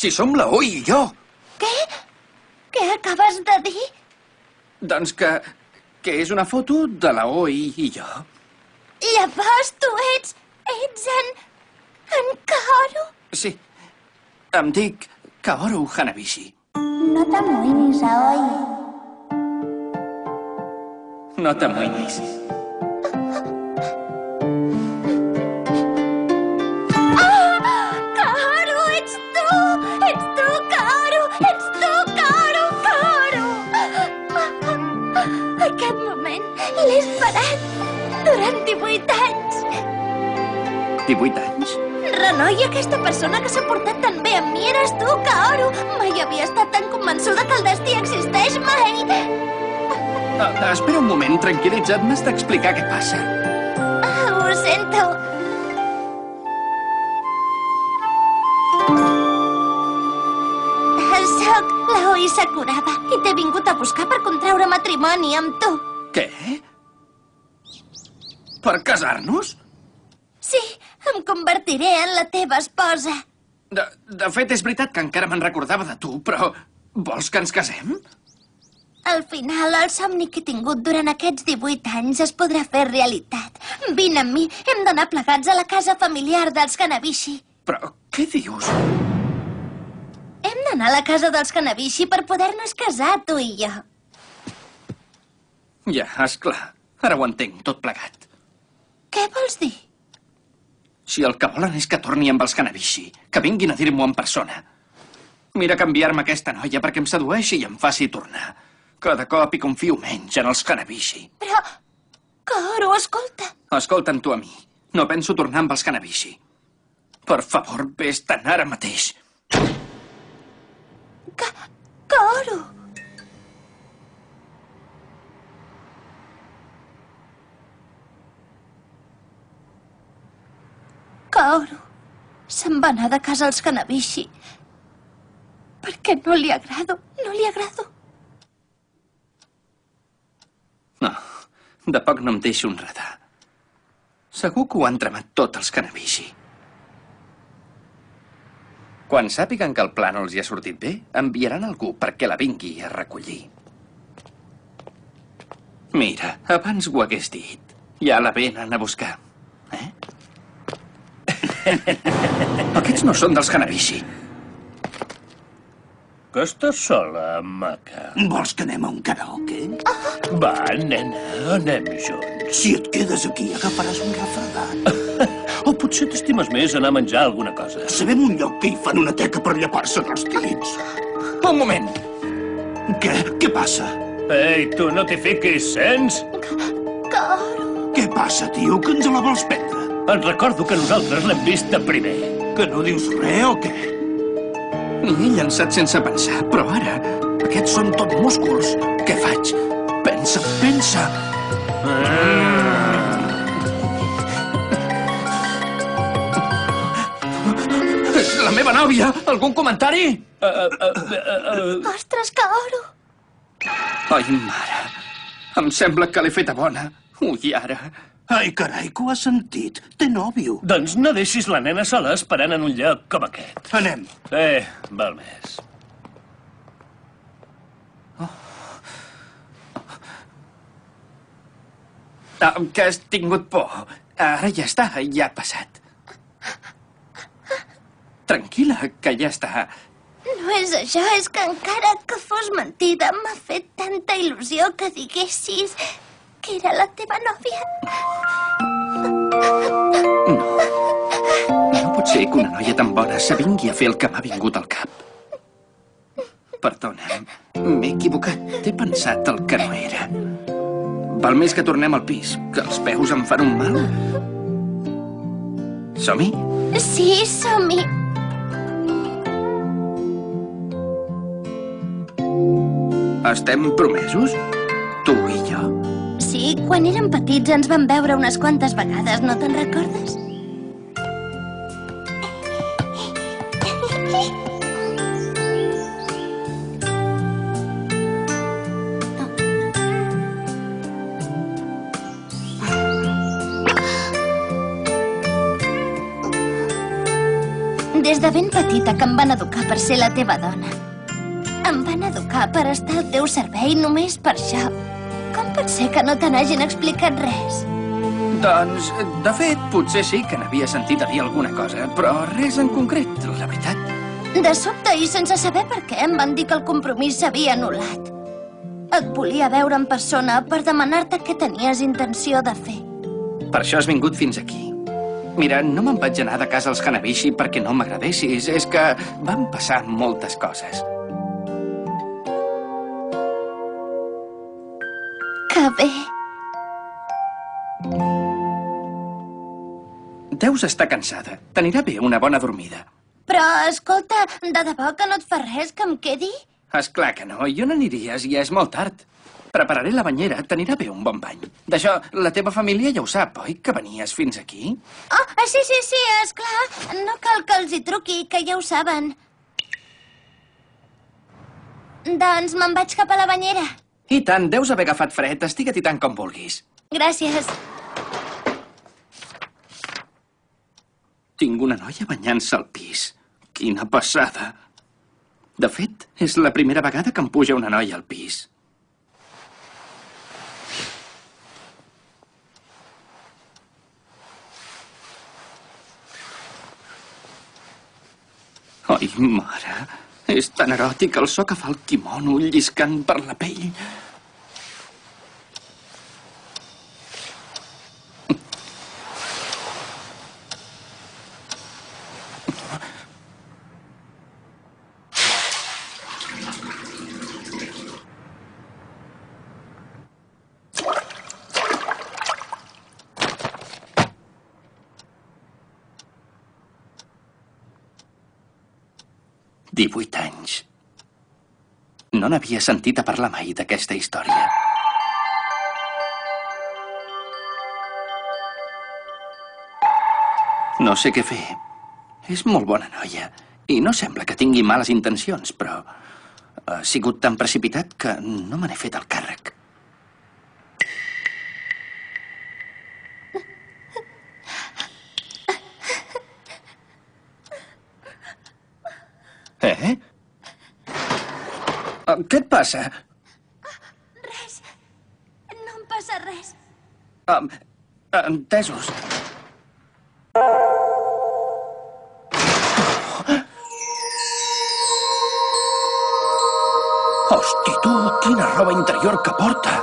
Si som la Oi i jo. Què? Què acabes de dir? Doncs que és una foto de la Oi i jo. Llavors tu ets en Kaoru? Sí. Em dic Kaoru Hanabishi. No t'amoïnis, Aoi. No t'amoïnis. Kaoru, ets tu! Ets tu, Kaoru! Ets tu, Kaoru! Kaoru! Aquest moment l'he esperat durant 18 anys. 18 anys? Renoi, aquesta persona que s'ha portat tan bé amb mi eres tu, Kaoru. Mai havia estat tan convençuda que el destí existeix, mai. Espera un moment, tranquil·litza't. M'has d'explicar què passa. Ho sento. Soc l'Aoi Sakuraba i t'he vingut a buscar per contraure matrimoni amb tu. Què? Per casar-nos? Sí, em convertiré en la teva esposa. De fet, és veritat que encara me'n recordava de tu, però vols que ens casem? Al final, el somni que he tingut durant aquests 18 anys es podrà fer realitat. Vine amb mi, hem d'anar plegats a la casa familiar dels Hanabishi. Però què dius? Hem d'anar a la casa dels Hanabishi per poder-nos casar, tu i jo. Ja, esclar. Ara ho entenc, tot plegat. Què vols dir? Si el que volen és que torni amb els Hanabishi, que vinguin a dir-m'ho en persona. Mira canviar-me aquesta noia perquè em sedueixi i em faci tornar. Cada cop hi confio menys en els Hanabishi. Però... Kaoru, escolta. Escolta'm tu a mi. No penso tornar amb els Hanabishi. Per favor, vés-te'n ara mateix. Kaoru. Kaoru se'n va anar de casa als Hanabishi. Perquè no li agrado, no li agrado. No, de poc no em deixo enredar. Segur que ho han tramat tot els Hanabishi. Quan sàpiguen que el pla no els hi ha sortit bé, enviaran algú perquè la vingui a recollir. Mira, abans ho hagués dit. Ja la venen a buscar. Aquests no són dels Hanabishi. Que estàs sola, maca? Vols que anem a un karaoke? Va, nena, anem junts. Si et quedes aquí, agafaràs un refredat. O potser t'estimes més anar a menjar alguna cosa. Sabem un lloc que hi fan una teca per llepar-se'n els dits. Un moment. Què? Què passa? Ei, tu no t'hi fiquis, sents? Kaoru. Què passa, tio? Que ens la vols prendre? Et recordo que nosaltres l'hem vista primer. Que no dius res o què? Ni he llançat sense pensar, però ara aquests són tot músculs. Què faig? Pensa, pensa. És la meva nòvia! Algun comentari? Ostres, Kaoru. Ai, mare. Em sembla que l'he feta bona. Ui, ara... Ai, carai, que ho has sentit. Té nòvio. Doncs no deixis la nena sola esperant en un lloc com aquest. Anem. Val més. Que has tingut por. Ara ja està, ja ha passat. Tranquil·la, que ja està. No és això, és que encara que fos mentida, m'ha fet tanta il·lusió que diguessis que era la teva nòvia. No pot ser que una noia tan bona s'avingui a fer el que m'ha vingut al cap. Perdona'm, m'he equivocat. T'he pensat el que no era. Val més que tornem al pis, que els peus em fan un mal. Som-hi? Sí, som-hi. Estem promesos? Tu i jo? Sí, quan érem petits ens vam veure unes quantes vegades, no te'n recordes? Des de ben petita que em van educar per ser la teva dona. Em van educar per estar al teu servei només per això. Com pot ser que no te n'hagin explicat res? Doncs, de fet, potser sí que n'havia sentit a dir alguna cosa, però res en concret, la veritat. De sobte i sense saber per què em van dir que el compromís s'havia anul·lat. Et volia veure en persona per demanar-te què tenies intenció de fer. Per això has vingut fins aquí. Mira, no me'n vaig anar de casa als Hanabishi perquè no m'agradessis. És que van passar moltes coses. Que bé. Deus estar cansada. T'anirà bé una bona dormida. Però, escolta, de debò que no et fa res que em quedi? Esclar que no, jo n'aniries, ja és molt tard. Prepararé la banyera, t'anirà bé un bon bany. D'això, la teva família ja ho sap, oi, que venies fins aquí? Oh, sí, esclar. No cal que els hi truqui, que ja ho saben. Doncs me'n vaig cap a la banyera. I tant, deus haver agafat fred, estiga-t'hi tant com vulguis. Gràcies. Tinc una noia banyant-se al pis. Quina passada. De fet, és la primera vegada que em puja una noia al pis. Ai, mare, és tan eròtic el so que fa el quimono lliscant per la pell. Divuit anys. No n'havia sentit a parlar mai d'aquesta història. No sé què fer. És molt bona noia. I no sembla que tingui males intencions, però ha sigut tan precipitat que no me n'he fet el càrrec. Què et passa? Res. No em passa res. Entesos. Hosti, tu, quina roba interior que porta!